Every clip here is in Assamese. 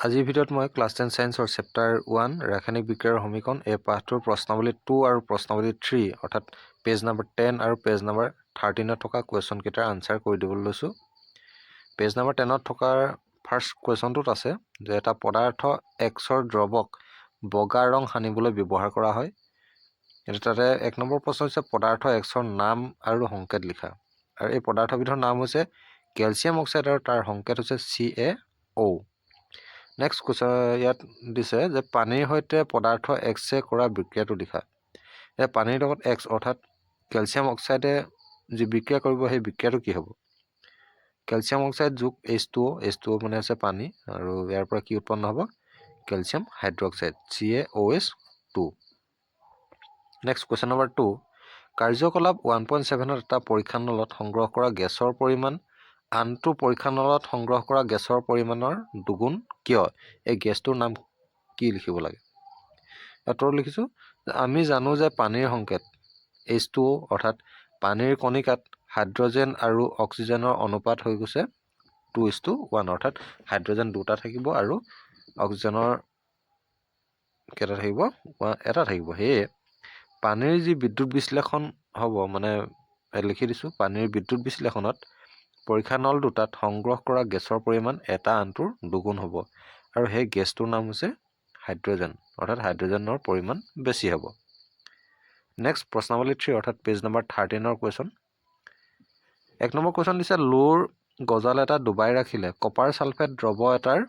আজিৰ ভিডিঅ'ত মই ক্লাছ 10 সায়েন্সৰ চেপ্টাৰ 1 ৰাসায়নিক বিক্ৰিয়াৰ সমীকৰণ এই পাঠটোৰ প্ৰশ্নাৱলী 2 আৰু প্ৰশ্নাৱলী 3 অৰ্থাৎ পেজ নম্বৰ 10 আৰু পেজ নম্বৰ 13 থকা কুৱেশ্যন কেইটাৰ আনসাৰ কৰি দিবলৈ লৈছো। পেজ নম্বৰ 10 ত থকা ফাৰ্স্ট কুৱেশ্যনটোত আছে যে এটা পদাৰ্থ Xৰ দ্ৰৱক বগা ৰং সানিবলৈ ব্যৱহাৰ কৰা হয়। এটা তাতে এক নম্বৰ প্ৰশ্ন হৈছে পদাৰ্থ Xৰ নাম আৰু সংকেত লিখা। আৰু এই পদাৰ্থবিধৰ নাম হৈছে কেলছিয়াম অক্সাইড আৰু তাৰ সংকেত হৈছে CaO। নেক্সট কুৱেশ্যন ইয়াত দিছে যে পানীৰ সৈতে পদাৰ্থ X কৰা বিক্ৰিয়াটো লিখা। এই পানীৰ লগত X অৰ্থাৎ কেলছিয়াম অক্সাইডে যি বিক্ৰিয়া কৰিব সেই বিক্ৰিয়াটো কি হ'ব? কেলছিয়াম অক্সাইড যোগ H2O মানে আছে পানী আৰু ইয়াৰ পৰা কি উৎপন্ন হ'ব? Calcium hydroxide CaOH2। Next question number 2 কাৰ্যকলাপ 1.7 এটা পৰীক্ষা নলত সংগ্ৰহ কৰা গেছৰ পৰিমাণ আনটো পৰীক্ষা নলত সংগ্ৰহ কৰা গেছৰ পৰিমাণৰ দুগুণ কিয়? এই গেছটোৰ নাম কি লিখিব লাগে? উত্তৰ লিখিছো আমি জানো যে পানীৰ সংকেত H2O অৰ্থাৎ পানীৰ কণিকাত হাইড্ৰজেন আৰু অক্সিজেনৰ অনুপাত হৈ গৈছে 2:1 অৰ্থাৎ হাইড্ৰজেন দুটা থাকিব আৰু অক্সিজেনৰ কেইটা থাকিব? এটা থাকিব। সেয়ে পানীৰ যি বিদ্যুৎ বিশ্লেষণ হ'ব মানে লিখি দিছো পানীৰ বিদ্যুৎ বিশ্লেষণত পৰীক্ষা নল দুটাত সংগ্ৰহ কৰা গেছৰ পৰিমাণ এটা আনটোৰ দুগুণ হ'ব আৰু সেই গেছটোৰ নাম হৈছে হাইড্ৰজেন অৰ্থাৎ হাইড্ৰজেনৰ পৰিমাণ বেছি হ'ব। নেক্সট প্ৰশ্নাৱলী 3 অৰ্থাৎ পেজ নম্বৰ 13 কুৱেশ্যন। এক নম্বৰ কুৱেশ্যন দিছে লোৰ গজাল এটা ডুবাই ৰাখিলে কপাৰ সালফেট দ্ৰৱ এটাৰ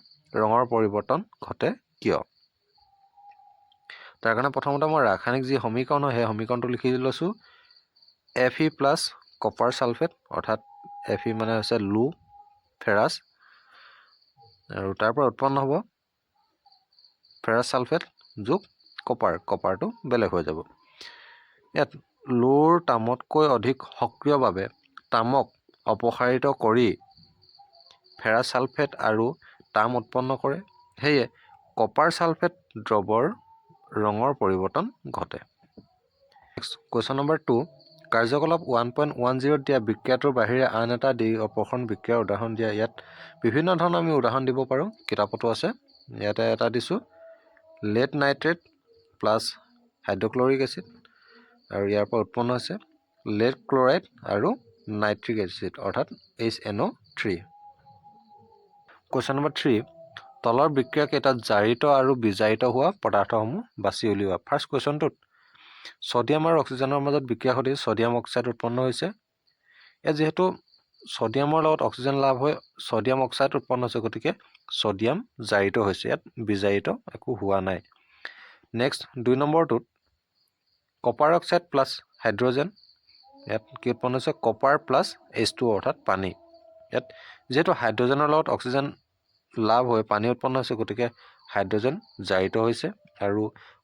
ৰঙৰ পৰিৱৰ্তন ঘটে কিয়? তাৰ কাৰণে প্ৰথমতে মই ৰাসায়নিক যি সমীকৰণ হয় সেই সমীকৰণটো লিখি লৈছো Fe প্লাছ কপাৰ সালফেট অৰ্থাৎ Fe মানে হৈছে লো ফেৰাছ আৰু তাৰ পৰা উৎপন্ন হ'ব ফেৰাছ সালফেট যোগ কপাৰটো বেলেগ হৈ যাব। ইয়াত লোৰ তামতকৈ অধিক সক্ৰিয়ভাৱে তামক অপসাৰিত কৰি ফেৰাছ সালফেট আৰু তাম উৎপন্ন কৰে। সেয়ে কপাৰ সালফেট দ্ৰৱৰ ৰঙৰ পৰিৱৰ্তন ঘটে। কুৱেশ্যন নম্বৰ 2 কাৰ্যকলাপ 1.10 দিয়া বিক্ৰিয়াটোৰ বাহিৰে আন এটা অপসাৰণ বিক্ৰিয়াৰ উদাহৰণ দিয়া। ইয়াত বিভিন্ন ধৰণৰ আমি উদাহৰণ দিব পাৰোঁ, কিতাপতো আছে। ইয়াতে এটা দিছোঁ lead nitrate plus hydrochloric acid আৰু ইয়াৰ পৰা উৎপন্ন হৈছে লেড ক্লৰাইড আৰু নাইট্ৰিক এচিড অৰ্থাৎ HNO3। কুৱেশ্যন নম্বৰ 3 তলৰ বিক্ৰিয়া কেইটাত জাৰিত আৰু বিজাৰিত হোৱা পদাৰ্থসমূহ বাছি উলিওৱা। ফাৰ্ষ্ট কুৱেশ্যনটোত ছডিয়াম আৰু অক্সিজেনৰ মাজত বিক্ৰিয়া ঘটি ছডিয়াম অক্সাইড উৎপন্ন হৈছে। ইয়াত যিহেতু ছডিয়ামৰ লগত অক্সিজেন লাভ হৈ ছডিয়াম অক্সাইড উৎপন্ন হৈছে গতিকে ছডিয়াম জাৰিত হৈছে, ইয়াত বিজাৰিত একো হোৱা নাই। নেক্সট 2 নম্বৰটোত কপাৰ অক্সাইড প্লাছ হাইড্ৰজেন ইয়াত কি উৎপন্ন হৈছে কপাৰ প্লাছ H2O অৰ্থাৎ পানী। ইয়াত যিহেতু হাইড্ৰজেনৰ লগত অক্সিজেন লাভ হৈ পানী উৎপন্ন হৈছে গতিকে হাইড্ৰজেন জাৰিত হৈছে আৰু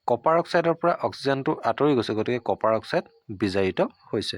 কপাৰ অক্সাইডৰ পৰা অক্সিজেনটো আঁতৰি গৈছে গতিকে কপাৰ অক্সাইড বিজাৰিত হৈছে।